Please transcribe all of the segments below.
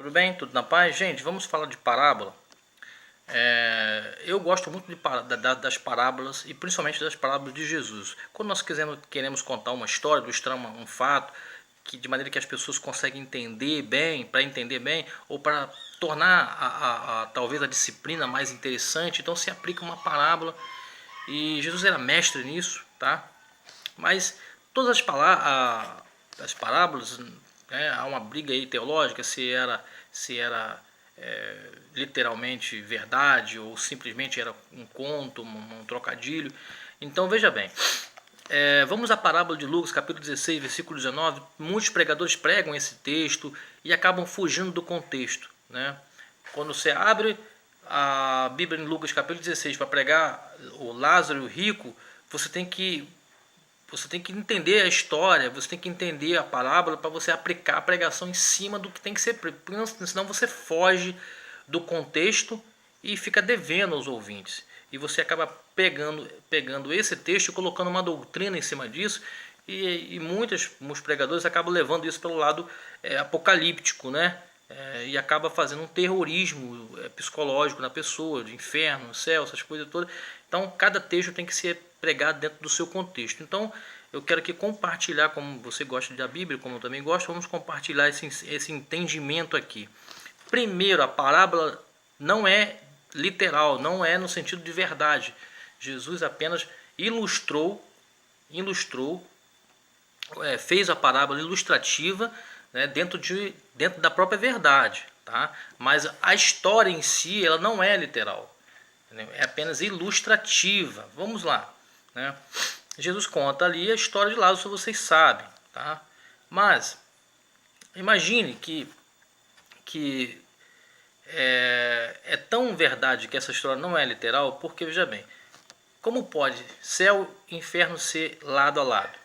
Tudo bem? Tudo na paz? Gente, vamos falar de parábola. Eu gosto muito das parábolas e principalmente das parábolas de Jesus. Quando nós queremos contar uma história, ilustrar um fato, de maneira que as pessoas conseguem entender bem, para entender bem, ou para tornar talvez a disciplina mais interessante, então se aplica uma parábola. E Jesus era mestre nisso, tá? Mas todas as parábolas, né, há uma briga aí teológica se era literalmente verdade ou simplesmente era um conto, um trocadilho. Então veja bem, vamos à parábola de Lucas, capítulo 16, versículo 19. Muitos pregadores pregam esse texto e acabam fugindo do contexto, né? Quando você abre a Bíblia em Lucas, capítulo 16, para pregar o Lázaro e o rico, você tem que entender a história, você tem que entender a parábola para você aplicar a pregação em cima do que tem que ser, senão você foge do contexto e fica devendo aos ouvintes. E você acaba pegando esse texto e colocando uma doutrina em cima disso, e muitos pregadores acabam levando isso pelo lado apocalíptico, né? E acaba fazendo um terrorismo psicológico na pessoa, de inferno, céu, essas coisas todas. Então, cada texto tem que ser pregado dentro do seu contexto. Então, eu quero aqui compartilhar, como você gosta da Bíblia, como eu também gosto, vamos compartilhar esse entendimento aqui. Primeiro, a parábola não é literal, não é no sentido de verdade. Jesus apenas ilustrou, fez a parábola ilustrativa, né, dentro da própria verdade, tá? Mas a história em si ela não é literal, entendeu? É apenas ilustrativa. Vamos lá, né? Jesus conta ali a história de Lázaro, vocês sabem, tá? Mas imagine que é tão verdade que essa história não é literal, porque veja bem, como pode céu e inferno ser lado a lado,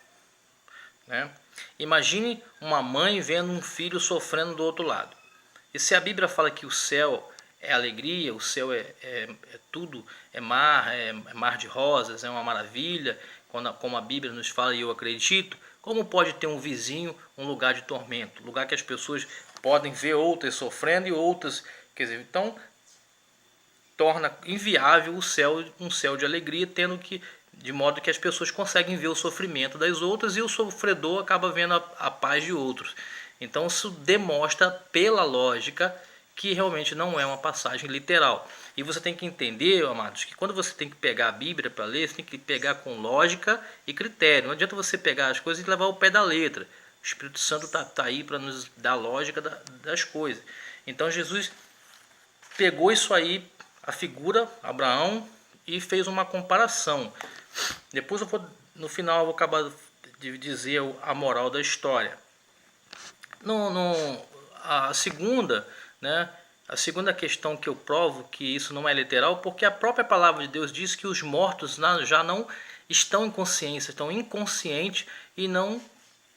né? Imagine uma mãe vendo um filho sofrendo do outro lado. E se a Bíblia fala que o céu é alegria, o céu é tudo, é mar de rosas, é uma maravilha, como a Bíblia nos fala e eu acredito, como pode ter um vizinho um lugar de tormento, lugar que as pessoas podem ver outras sofrendo e outras, quer dizer, então torna inviável um céu de alegria, de modo que as pessoas conseguem ver o sofrimento das outras e o sofredor acaba vendo a paz de outros. Então isso demonstra pela lógica que realmente não é uma passagem literal. E você tem que entender, amados, que quando você tem que pegar a Bíblia para ler, você tem que pegar com lógica e critério. Não adianta você pegar as coisas e levar o pé da letra. O Espírito Santo está aí para nos dar a lógica das coisas. Então Jesus pegou isso aí, a figura, Abraão, e fez uma comparação. Depois no final eu vou acabar de dizer a moral da história. A segunda, né, a segunda questão que eu provo que isso não é literal, porque a própria palavra de Deus diz que os mortos já não estão em consciência, estão inconscientes e não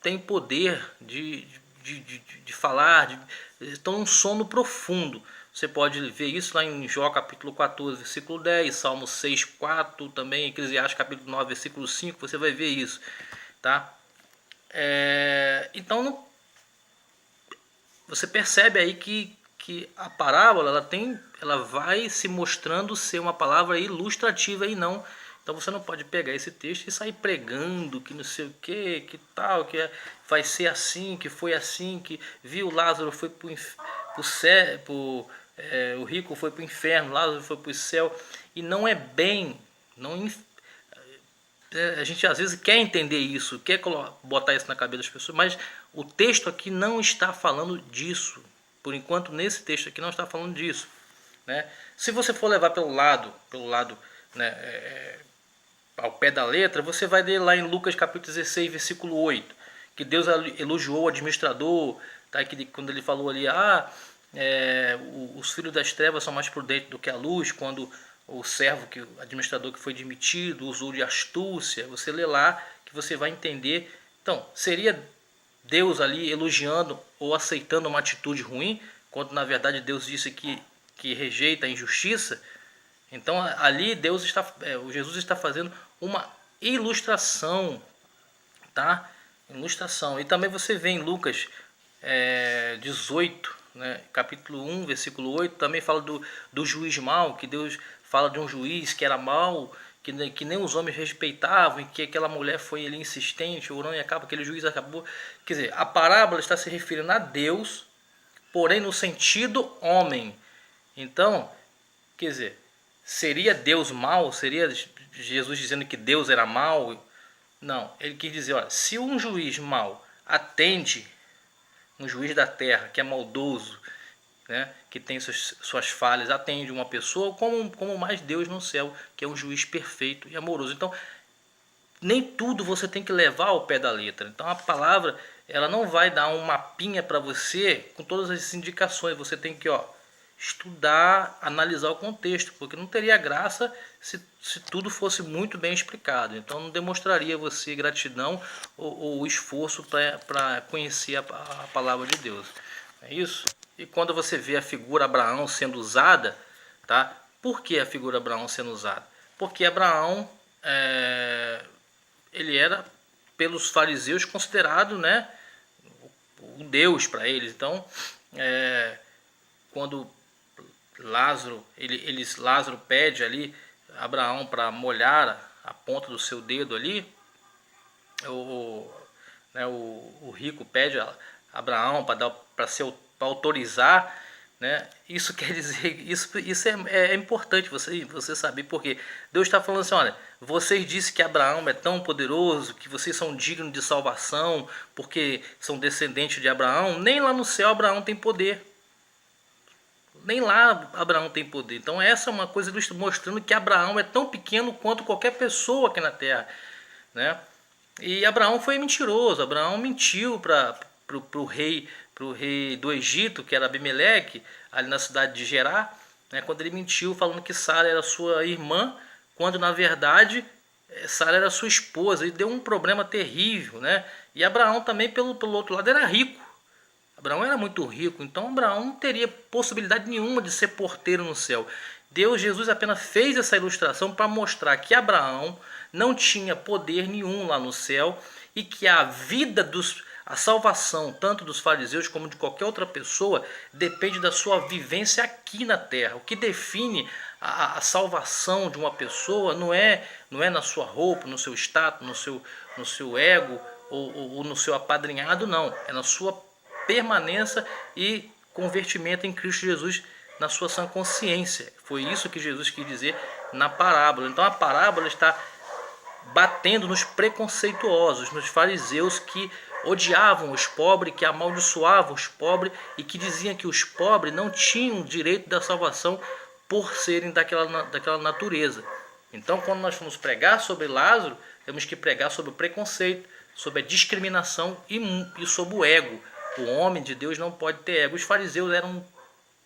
têm poder de falar, estão em um sono profundo. Você pode ver isso lá em Jó capítulo 14, versículo 10, Salmo 6, 4, também Eclesiastes capítulo 9, versículo 5, você vai ver isso, tá? Então você percebe aí que a parábola ela vai se mostrando ser uma palavra ilustrativa e não. Então você não pode pegar esse texto e sair pregando que não sei o que tal, vai ser assim, que foi assim, que viu Lázaro foi pro céu, o rico foi para o inferno, Lázaro foi para o céu, e não é bem, a gente às vezes quer entender isso, quer botar isso na cabeça das pessoas, mas o texto aqui não está falando disso. Por enquanto, nesse texto aqui não está falando disso, né? Se você for levar pelo lado, né, ao pé da letra, você vai ler lá em Lucas capítulo 16, versículo 8, que Deus elogiou o administrador, tá? Quando ele falou ali, os filhos das trevas são mais prudentes do que a luz, quando o servo, o administrador que foi demitido, usou de astúcia. Você lê lá que você vai entender. Então, seria Deus ali elogiando ou aceitando uma atitude ruim, quando na verdade Deus disse que rejeita a injustiça? Então ali Jesus está fazendo uma ilustração, tá? Ilustração. E também você vê em Lucas 18, né, capítulo 1, versículo 8, também fala do juiz mau, que Deus fala de um juiz que era mau, que nem os homens respeitavam, e que aquela mulher foi ali insistente, orando, e acaba, aquele juiz acabou. Quer dizer, a parábola está se referindo a Deus, porém no sentido homem. Então, quer dizer, seria Deus mau? Seria Jesus dizendo que Deus era mau? Não, ele quis dizer, olha, se um juiz mau atende, um juiz da terra que é maldoso, né, que tem suas falhas, atende uma pessoa, como mais Deus no céu, que é um juiz perfeito e amoroso. Então, nem tudo você tem que levar ao pé da letra. Então, a palavra, ela não vai dar um mapinha para você com todas as indicações. Você tem que, estudar, analisar o contexto, porque não teria graça se tudo fosse muito bem explicado. Então não demonstraria você gratidão ou esforço para conhecer a palavra de Deus. É isso? E quando você vê a figura Abraão sendo usada, tá? Por que a figura Abraão sendo usada? Porque Abraão, ele era pelos fariseus considerado, né, o Deus para eles. Então, quando Lázaro pede ali Abraão para molhar a ponta do seu dedo ali, o rico pede a Abraão para autorizar, né? Isso quer dizer, isso é importante você saber, porque Deus está falando assim, olha, vocês disseram que Abraão é tão poderoso, que vocês são dignos de salvação, porque são descendentes de Abraão. Nem lá no céu Abraão tem poder. Nem lá Abraão tem poder. Então essa é uma coisa mostrando que Abraão é tão pequeno quanto qualquer pessoa aqui na terra, né? E Abraão foi mentiroso. Abraão mentiu para o rei do Egito, que era Abimeleque, ali na cidade de Gerar, né? Quando ele mentiu falando que Sara era sua irmã, quando na verdade Sara era sua esposa. E deu um problema terrível, né? E Abraão também pelo outro lado era rico. Abraão era muito rico, então Abraão não teria possibilidade nenhuma de ser porteiro no céu. Jesus apenas fez essa ilustração para mostrar que Abraão não tinha poder nenhum lá no céu e que a salvação, tanto dos fariseus como de qualquer outra pessoa, depende da sua vivência aqui na terra. O que define a salvação de uma pessoa não é na sua roupa, no seu status, no seu ego ou no seu apadrinhado, não. É na sua permanência e convertimento em Cristo Jesus na sua sã consciência. Foi isso que Jesus quis dizer na parábola. Então a parábola está batendo nos preconceituosos, nos fariseus que odiavam os pobres, que amaldiçoavam os pobres e que diziam que os pobres não tinham direito da salvação por serem daquela natureza. Então, quando nós formos pregar sobre Lázaro, temos que pregar sobre o preconceito, sobre a discriminação e sobre o ego. O homem de Deus não pode ter ego. Os fariseus eram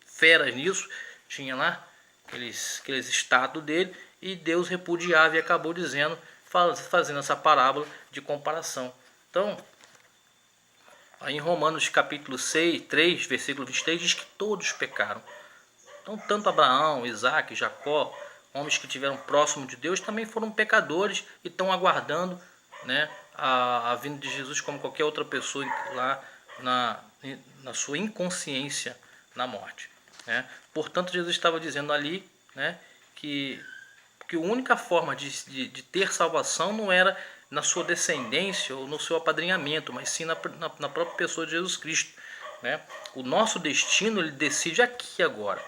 feras nisso, tinha lá aqueles estátuas dele, e Deus repudiava e acabou dizendo, fazendo essa parábola de comparação. Então, aí em Romanos capítulo 3, versículo 23, diz que todos pecaram. Então, tanto Abraão, Isaac, Jacó, homens que estiveram próximos de Deus, também foram pecadores e estão aguardando, né, a vinda de Jesus como qualquer outra pessoa lá na sua inconsciência na morte, né? Portanto, Jesus estava dizendo ali, né, que a única forma de ter salvação não era na sua descendência ou no seu apadrinhamento, mas sim na própria pessoa de Jesus Cristo, né? O nosso destino ele decide aqui agora,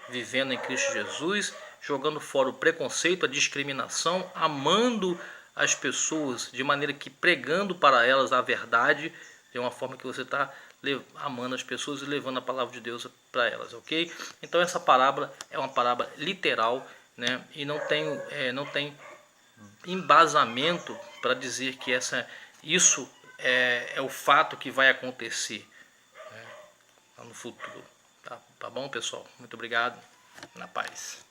vivendo em Cristo Jesus, jogando fora o preconceito, a discriminação, amando as pessoas de maneira que pregando para elas a verdade, de uma forma que você está amando as pessoas e levando a palavra de Deus para elas, ok? Então essa parábola é uma parábola literal, né? E não tem embasamento para dizer que isso é o fato que vai acontecer, né, no futuro. Tá bom, pessoal? Muito obrigado. Na paz.